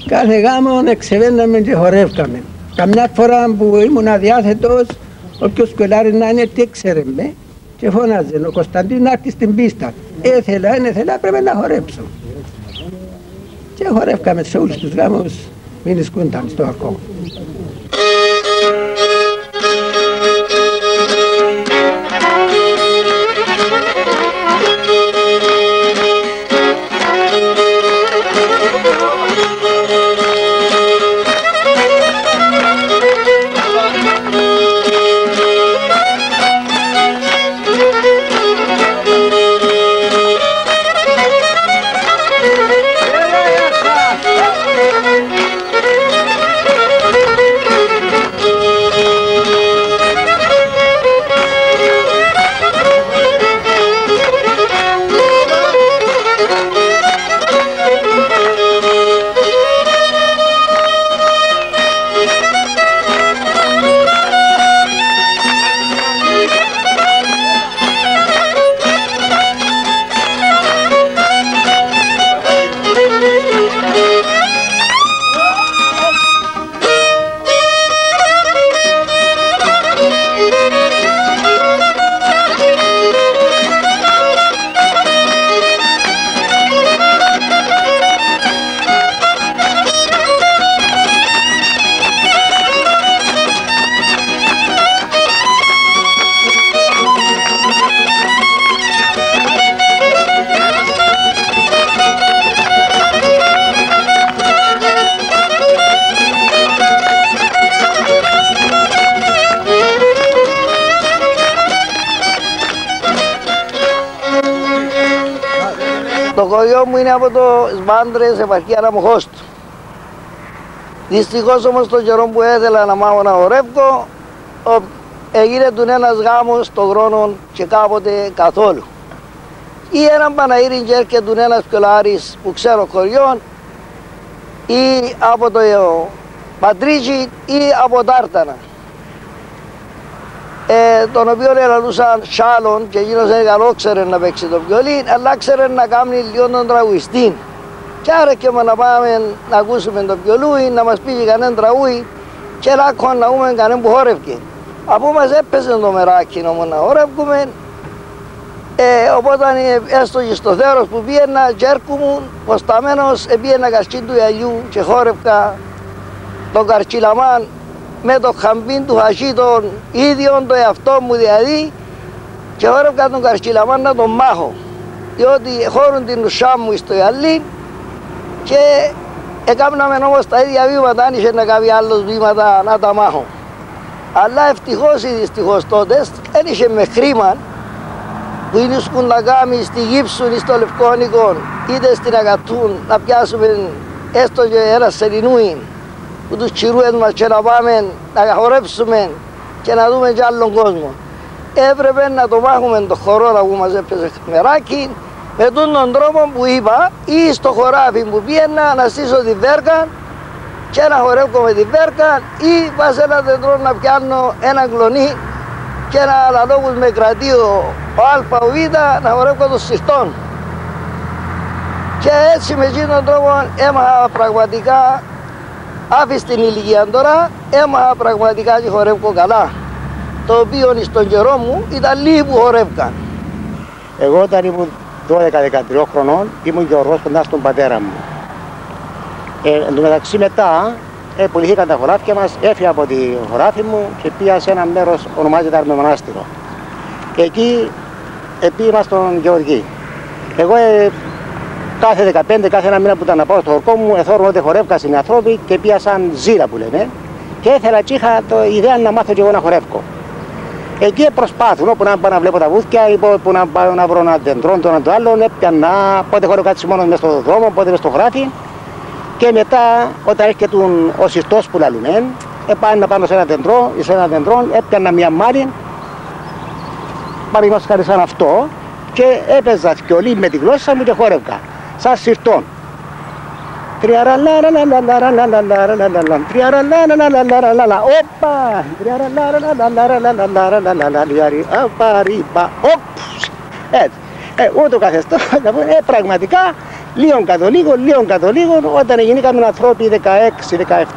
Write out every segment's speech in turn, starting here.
Κάθε γάμο εξεβαίναμε και χορεύκαμε. Καμιά φορά που ήμουν αδιάθετος, όποιος κολάρι να είναι, τι ξέρε με, και φώναζε ο Κωνσταντίνος να έρθει στην πίστα. Ήθελα, πρέπει να χορέψω. Και χορεύκαμε σε όλους τους γάμους, μην ισκούνταν στο ακόμα. Το χωριό μου είναι από το Σμάντρες, επαρχία Αναμοχώστου. Δυστυχώς όμως τον καιρό που ήθελα να μάθω να χορεύω, έγινε του ένας γάμος τον χρόνο και κάποτε καθόλου. Ή έναν Παναήριν και έρχεται του ένας πιολάρης που ξέρω χωριών, ή από το Πατρίτσι ή από Τάρτανα. Τον οποίο ελαλούσαν Σάλων και εκείνος δεν καλό ξέρε να παίξει το βιολί, αλλά ξέρε να κάνει λίγο τον τραγουιστή. Και άρεκε να πάμε να ακούσουμε το βιολούι, να μας πήγε κανένα τραγούι και λάκκον να πούμε κανένα που χόρευκε. Από μας έπαιζε το μεράκι όμως να χορεύκουμε, οπότε έστω και στο θέρος που πήγαινα και έρχομουν, ποσταμένος πήγαινα κασκήν του Ιαλιού και χόρευκα τον Καρτσιλαμάν με το χαμπίν του χασί των ίδιων το εαυτό μου δηλαδή και χόρευκα τον Καρτσιλαμάν να τον μάχω, διότι χώρουν την ουσιά μου στο Ιαλί και έκαναμε όμως τα ίδια βήματα, αν είχε να κάνει άλλος βήματα να τα μάχω. Αλλά ευτυχώς ή δυστυχώς τότε δεν είχε με χρήμα που είναι να κάνει στη Γύψουν ή στο Λευκόνικο είτε στην Αγατούν να πιάσουμε έστω και ένα σερινούι που τους τσιρούες μας και να πάμε να χορέψουμε και να δούμε και άλλον κόσμο. Έπρεπε να το μάχουμε το χορό που μας έπαιζε μεράκι με τον τρόπο που είπα ή στο χωράφι που πήγαινα να στήσω τη βέρκα και να χορεύω με τη βέρκα ή πάω σε ένα δέντρο να πιάνω ένα κλονί και ένα αλαλόγους με κρατείο ο Α ο Β να χορεύω των συρτών. Και έτσι με εκείνον τον τρόπο έμαθα πραγματικά, άφης την ηλικία τώρα, έμαθα πραγματικά και χορεύω καλά. Το οποίο στον καιρό μου ήταν λίγοι που χορεύκαν. Εγώ όταν ήμουν 12-13 χρονών ήμουν γεωργός κοντά στον πατέρα μου. Εν τω μεταξύ μετά πουληθήκαν τα χωράφια μας, έφυγα από τη χωράφη μου και πήγα σε ένα μέρος ονομάζεται Αρμεμονάστηρο. Εκεί πήγα στον Γεωργή. Εγώ κάθε 15, κάθε ένα μήνα που ήταν να πάω στο χορκό μου, εθώρουν ότι χορεύκασαν οι άνθρωποι και πήγα σαν ζήρα που λένε. Και ήθελα και είχα το ιδέα να μάθω και εγώ να χορεύω. Εκεί προσπάθουν, όπου να πάω να βλέπω τα βούθια, ή που να πάω να βρω ένα δεντρό, το ένα το άλλο, έπιανα, πότε χορεύω κάτι μόνο μέσα στο δρόμο, πότε μέσα στο χωράφι. Και μετά, όταν έρχεται ο συρτός που λαλουνέν, πάνε να πάνω σε ένα δεντρό, ή σε ένα δεντρό, έπιανα μια μάρι, παραδείγματος χάρη σαν αυτό, και έπαιζα σκιολί με τη γλώσσα μου και χόρευκα, σαν συρτών. Ούτω καθεστώ, πραγματικά Λίγο καθολίγο, όταν γίνηκαμε ανθρώποι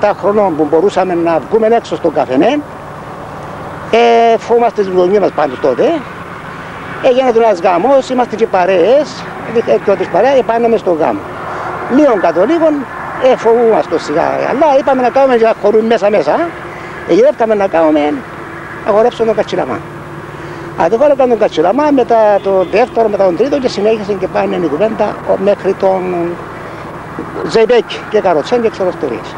16-17 χρόνων που μπορούσαμε να βγούμε έξω στον καφενέ, φοβόμαστε τις γονείς μας πάντως τότε. Έγινε ένας γάμος, είμαστε και παρέες, και τις παρέες πάνε στον γάμο. Λίγο καθολίγο, φοβούμαστε σιγά, αλλά είπαμε να κάνουμε και χωρούν μέσα. Γυρεύκαμε να κάνουμε, αγορέψουμε τον κατσιλαμά. Αντεβάλαμε τον κατσιλαμά, μετά το δεύτερο, μετά τον τρίτο και συνέχισε και πάνε η κουβέντα μέχρι τον Ζεϊμπέκ και Καροτσέν και ξέρω ιστορίες.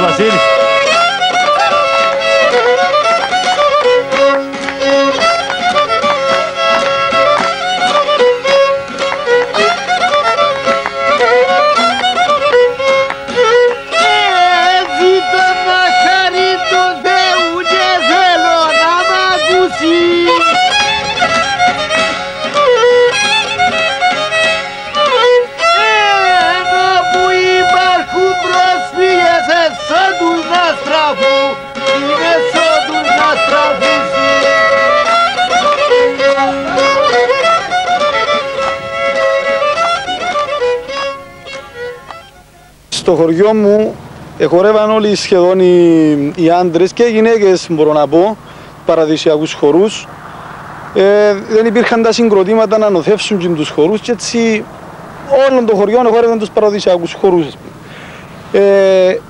Βασίλη. Στο χωριό μου χορεύαν όλοι σχεδόν οι άντρες και οι γυναίκες, μπορώ να πω, παραδοσιακούς χορούς. Δεν υπήρχαν τα συγκροτήματα να νοθεύσουν και τους χορούς και έτσι όλων των χωριών χορεύαν τους παραδοσιακούς χορούς.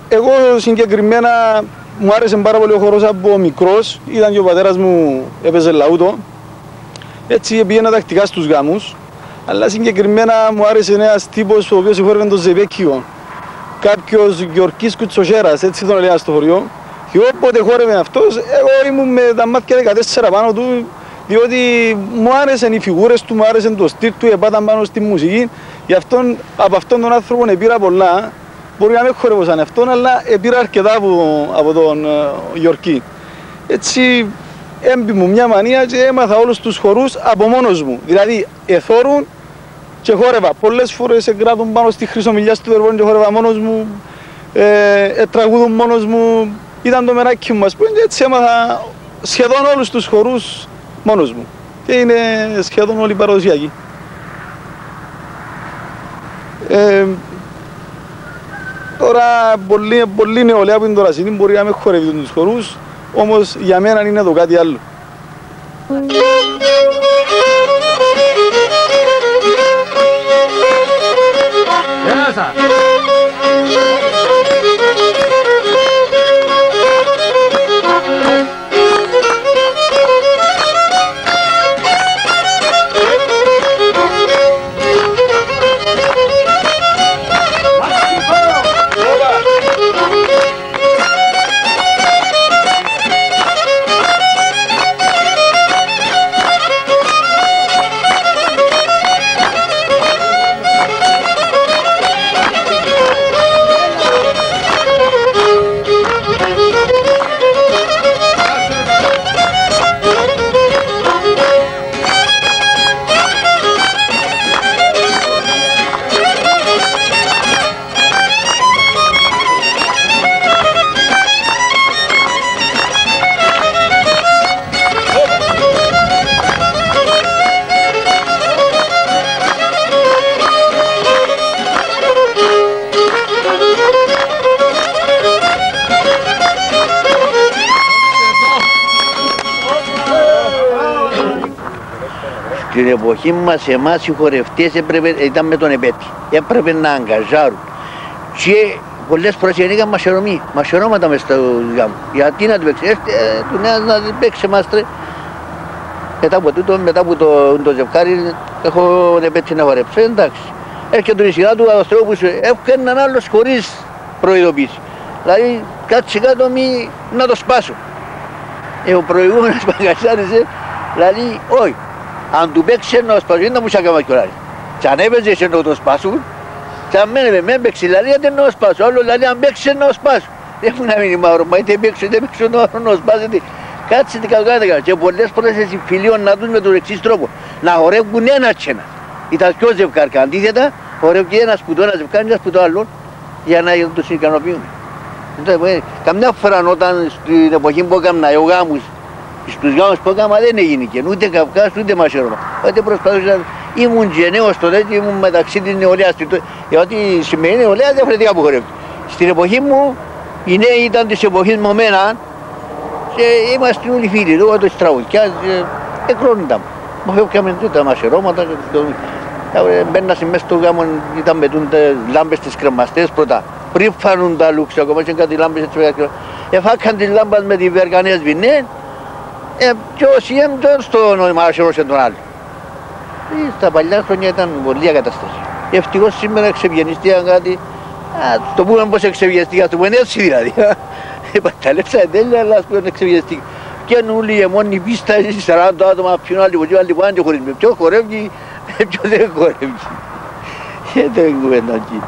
Εγώ συγκεκριμένα μου άρεσε πάρα πολύ ο χορός από μικρός, ήταν και ο πατέρας μου έπαιζε λαούτο. Έτσι πήγαινα τακτικά στους γάμους, αλλά συγκεκριμένα μου άρεσε ένας τύπος ο οποίος χόρευε το ζεπέκιο. Κάποιος Γεωργής Κουτσοχέρας, έτσι τον έλεγα στο χωριό. Και όποτε χόρευε αυτός, εγώ ήμουν με τα μάτια 14 πάνω του, διότι μου άρεσαν οι φιγούρες του, μου άρεσαν το στυλ του, επάταν πάνω στη μουσική. Γι' αυτόν, από αυτόν τον άνθρωπο πήρα πολλά. Μπορεί να μην χορεύω σαν αυτόν, αλλά πήρα αρκετά από τον Γεωργή. Έτσι έμπη μου μια μανία και έμαθα όλους τους χορούς από μόνος μου. Δηλαδή εθώρουν και χόρευα. Πολλές φορές κράτουν πάνω στη Χρυσομιλιά του Δερβόν και χόρευα μόνος μου, τραγούδουν μόνος μου, ήταν το μεράκι μου, ας πούμε, και έτσι έμαθα σχεδόν όλους τους χορούς μόνος μου. Και είναι σχεδόν όλοι παραδοσιακοί. Τώρα πολλή νεολαία που είναι τώρα σύντην μπορεί να με χορεύει τους χορούς, όμως για μένα είναι το κάτι άλλο. Στην εποχή μας εμάς οι χορευτές ήταν με τον επέτη. Έπρεπε να αγκαζάρουν. Και πολλές φορές γεννήκαν μασερώματα μες στο γάμο. Γιατί να του παίξει, του νέας να παίξει μάστρε. Μετά από το ζευκάρι έχω επέτει να χορέψω, εντάξει. Έρχεται η σειρά του Αστρόπους, έφυγε έναν άλλος χωρίς προειδοποίηση. Δηλαδή κάτσε κάτω να το σπάσω. Ο προηγούμενος παγκασάρισε, δηλαδή όχι. Αν του παίξει να το σπάσω, δεν θα μου σάκαμα κιόλας. Και αν έπαιζε να το σπάσουν, και αν με παίξει, δηλαδή δεν να το σπάσω. Άλλο δηλαδή αν παίξει να το σπάσω. Δεν μου να μείνει μαύρο, μα είτε παίξω να το σπάσετε. Κάτσε την κακά. Και πολλές φορές συμφιλίων να δουν με τον εξής τρόπο. Να χορεύουν ένα και ένα. Ήταν πιο ζευκάρκα. Αντίθετα, χορεύουν ένα σπουδό, ένα ζευκάρι, ένα σπουδό άλλον για να τους ικανοποιούν. Καμιά φορά όταν στην εποχή που έκανα ο γάμους, στους γάμους που έκανα δεν έγινε και ούτε Καυκάς ούτε Μασέρωμα. Οπότε προσπαθούσα, ήμουν και νέος τότε και ήμουν μεταξύ της νεολαίας. Γιατί η σημερινή νεολαία διαφορετικά που χορεύει. Στην εποχή μου, οι νέοι ήταν της εποχής μου εμένα και είμαστε όλοι φίλοι, λόγω της τραγουδιάς, εκρώνονταν. Μου φεύγαμε τα Μασερώματα, μπαίνασαν μέσα στο γάμο, ήταν με λάμπες τις κρεμαστές πρώτα. Πριν φάνουν τα λούξια, ακόμα και κάτι λάμπες έτσι, εφάκαν τις λάμπες με τη βεργανία σβηνέ και όσοι έμειναν στον Μασερώσαν τον άλλο. Στα παλιά χρόνια ήταν πολλή κατάσταση. Ευτυχώς σήμερα εξευγενιστήκαν κάτι, το πούμε πως εξευγενιστήκαν, το πούμε έτσι δηλαδή. Παταλέψα τέλεια, αλλά ας πούμε εξευγενιστήκαν. Και όλοι οι μόνοι πίστα, 40 άτομα, ποιον άλλοι που πάνε και χωρίζουν. Ποιος χορεύει, ποιος δεν χορεύει. Δεν είναι κουβέντα εκεί.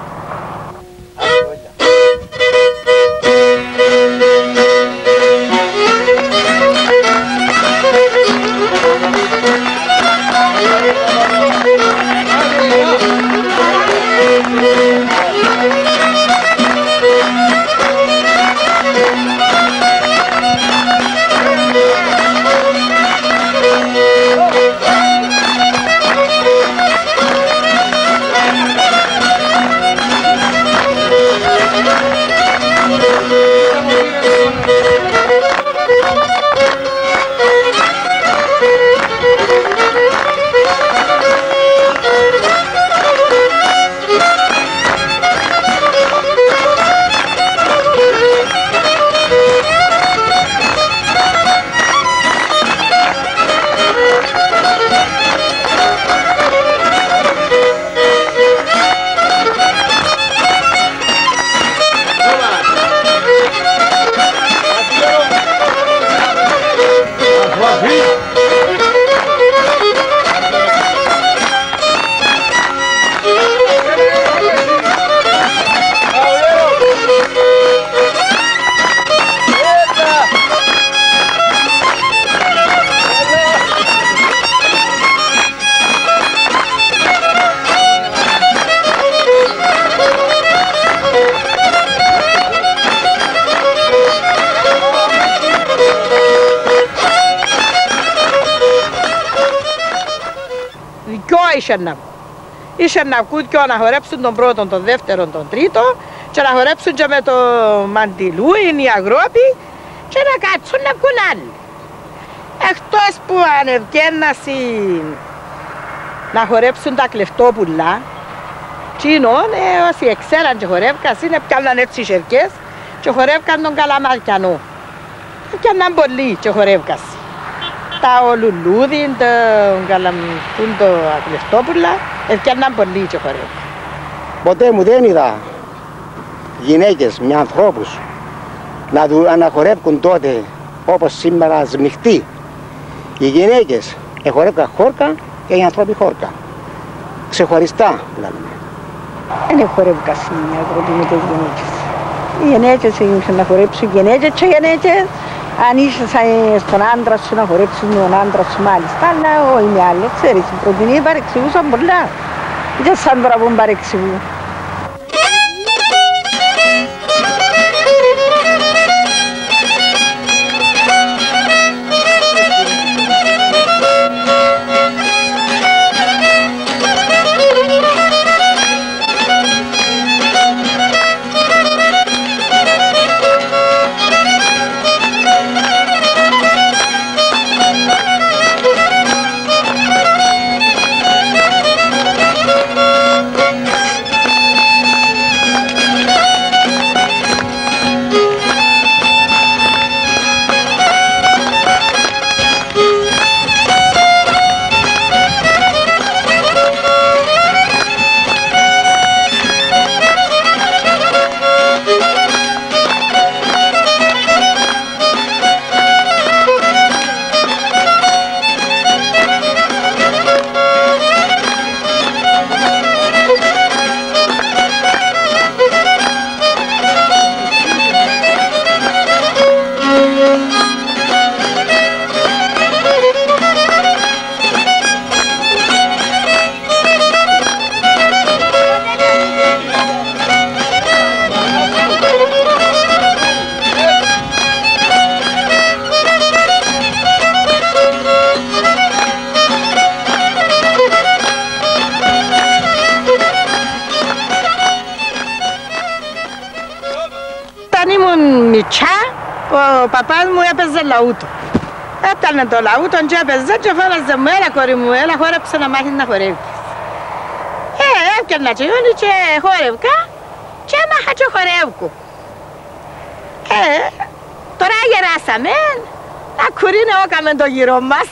Είχε να βγουν και να χορέψουν τον πρώτον, τον δεύτερον, τον τρίτον και να χορέψουν και με το μαντιλούιν οι αγρόποι και να κάτσουν να βγουν άλλοι. Εκτός που ανεβγαίνασαν να χορέψουν τα κλεφτόπουλα, τσίνον, όσοι εξέραν και χορεύκασαν, έπιαναν έτσι σερκές και χορεύκαν τον καλαμαρκιανό. Έπιαναν πολλοί και χορεύκασαν. Τα λουλούδι, τα κλεφτόπουλα, έφτιαναν πολύ και χορεύουν. Ποτέ μου δεν είδα γυναίκες με ανθρώπους να αναχορεύουν τότε όπως σήμερα σμιχτοί. Οι γυναίκες χορεύκαν χόρκα και οι άνθρωποι χόρκα. Ξεχωριστά δηλαδή. Δεν χορεύκαν οι άνθρωποι με τις γυναίκες. Οι γυναίκες είχαν να χορέψουν γυναίκες και γυναίκες. Αν είσαι στον άντρα σου να χορέψεις με τον άντρα σου μάλιστα, αλλά όχι με άλλοι, ξέρεις, οι πρωτινοί παρεξηγούσαν πολλά. Δεν σαν τώρα που παρεξηγούν. Ο παπάς μου έπαιζε λαούτο. Έπαιρνε το λαούτο και έπαιζε και φώναζε μου, έλα κόρη μου, έλα χόρεψε να μάθεις να χορεύεις. Έπαιρνα και γιόνι και χόρευκα και έμαχα και χορεύκω. Τώρα γεράσαμε, να κουρίνε όκαμε το γύρο μας.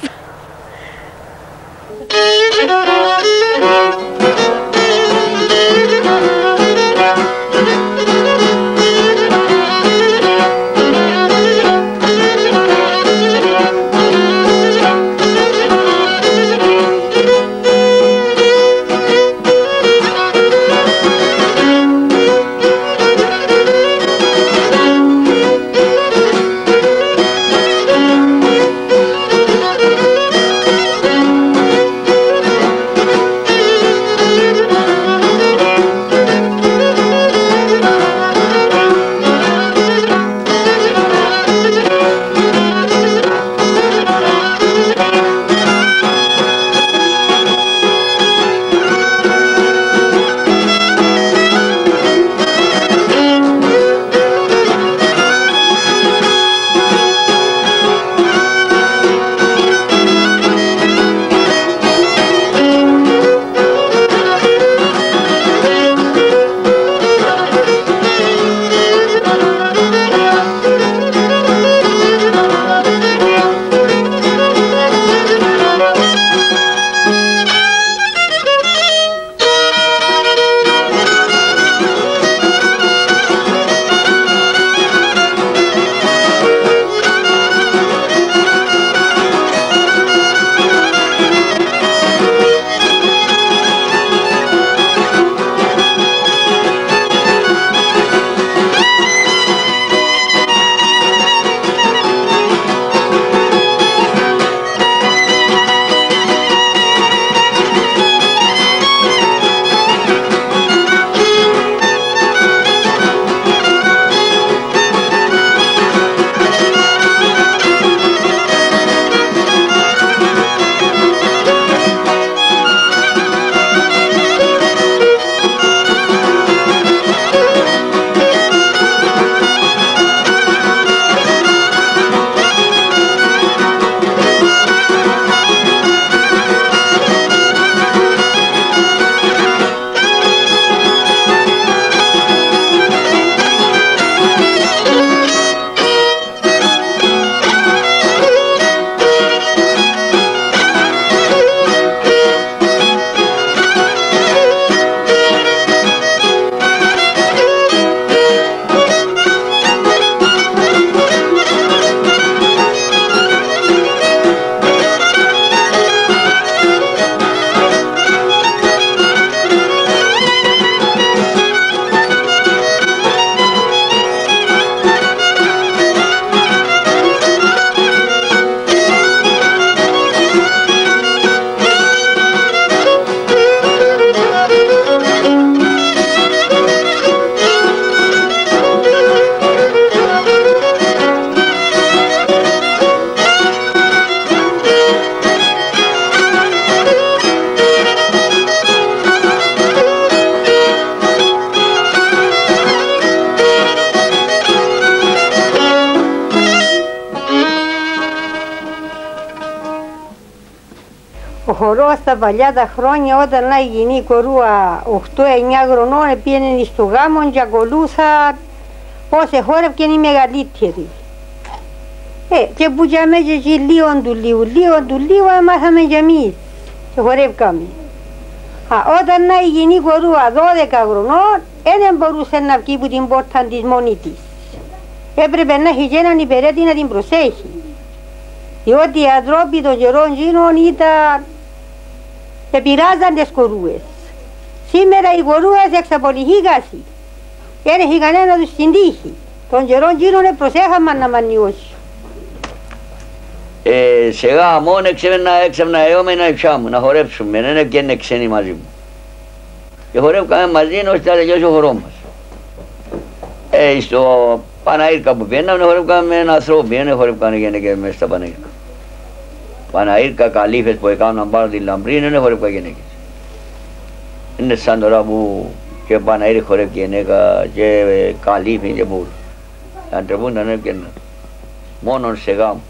Ο χορός στα παλιά τα χρόνια όταν να γίνει η κορούα 8-9 χρονών πήγαινε στο γάμο και ακολούθα πώς εχόρευκε η μεγαλύτερη. Και που για μέσα εκεί λίγο του λίγο μάθαμε κι εμείς και χορεύκαμε. Όταν να γίνει η κορούα 12 χρονών δεν μπορούσε να βγει από την πόρτα της μόνη της. Έπρεπε να έχει και έναν υπηρέτη να την προσέχει. Διότι οι ανθρώποι των καιρών γίνων ήταν επηρεάζαν τις κορούες. Σήμερα οι κορούες εξαπολυθήκασαι. Δεν έχει κανένα τους στην τύχη. Των καιρών γίνων προσέχαμε να μανιώσει. Σε γάμον έξευνα αιώμενα εξά μου να χορέψουμε, δεν έκαινε ξένοι μαζί μου. Και χορεύκαμε μαζί ώστε να τελειώσει ο χορός μας. Στο Παναήρκα που πήγαιναμε χορεύκαμε ένα ανθρώπι, δεν χορεύκανε γυναίκες μέσα στα Παναήρκα. Παναήρκα, καλύφες που έκαναν πάνω την λαμπρή, δεν χορεύκαν γυναίκες. Είναι σαν τώρα που και Παναήρη χορεύκε γυναίκα και καλύφη και πουλ. Αν τρεβούνταν έπαιρναν. μόνον σε γάμο.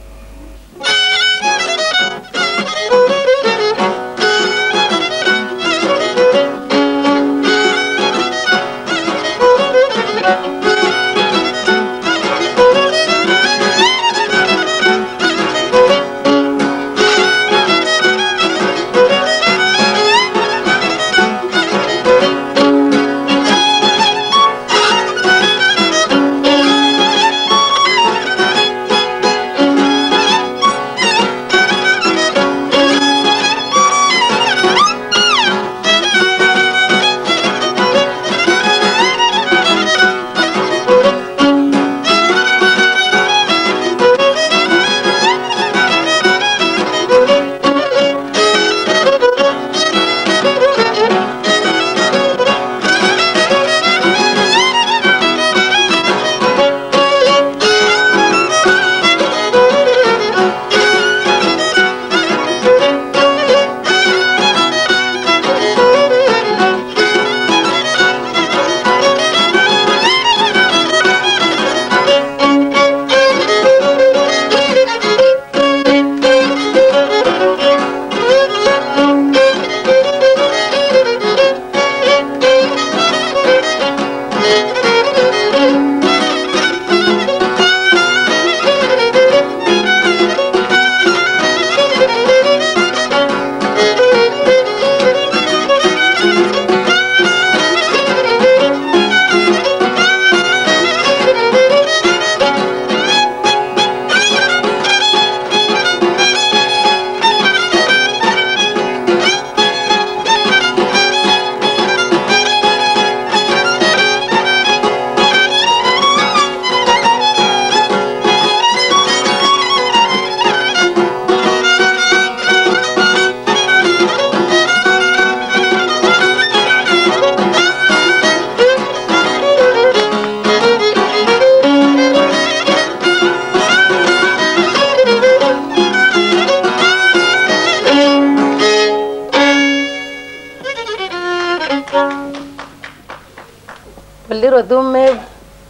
Πολλοί ρωτούμε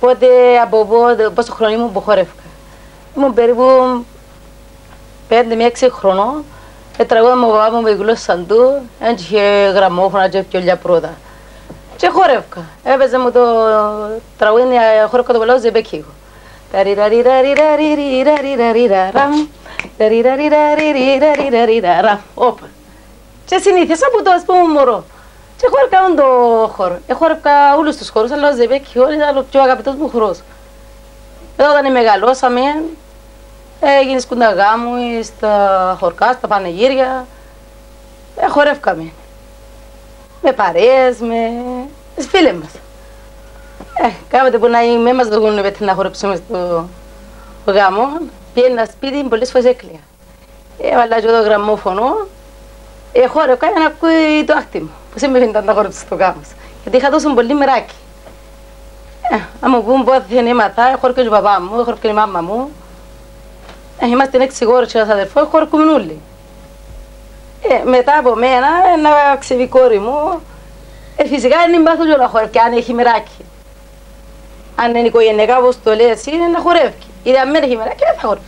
πότε, από πόσο χρόνο ήμουν που χόρευκα. Ήμουν περίπου 5 με 6 χρονών. Τραγούδα μου παπά μου με γλώσσαν του, δεν είχε γραμμόφωνα και πιόλια πρώτα. Και χόρευκα. Έπαιζε μου το τραγούδι, χόρευκα το παλαιό ζεμπεκίκο. Όπα. Και συνήθισα από το ας πούμε μωρό. Και χόρευκα όντο χώρο. Χόρευκα όλους τους χώρους, αλλά ο ζεμπεκίκο ήταν ο πιο αγαπητός μου χορός. Εδώ όταν μεγαλώσαμε, έγινε σκούντα γάμου, στα χορκά, στα πανηγύρια. Χορεύκαμε. Με παρέες, με τις φίλες μας. Κάποτε που να μας δοκούν να χορέψουμε στο γάμο, πήγαινα σπίτι, πολλές φορές έκλαια. Έβαλα και το γραμμόφωνο, χόρευκα για να ακούει το άχτι μου. Πώς έμπαινε να χορέψω στο γάμο. Γιατί είχα τόσο πολύ μεράκι. Αν μου πούν πότε δεν έμαθα, χόρευκε και ο παπά μου, χόρευκε η μάμα μου. Είμαστε 6 γόρες και ένας αδερφός, χορεύκουμε όλοι. Μετά από μένα, ένα ξεβεί κόρη μου, φυσικά δεν μάθω και να χορεύει, αν έχει μεράκι. Αν είναι οικογενειακά, όπως το λέει εσύ, είναι να χορεύει. Ή αν δεν έχει μεράκι, δεν θα χορεύει.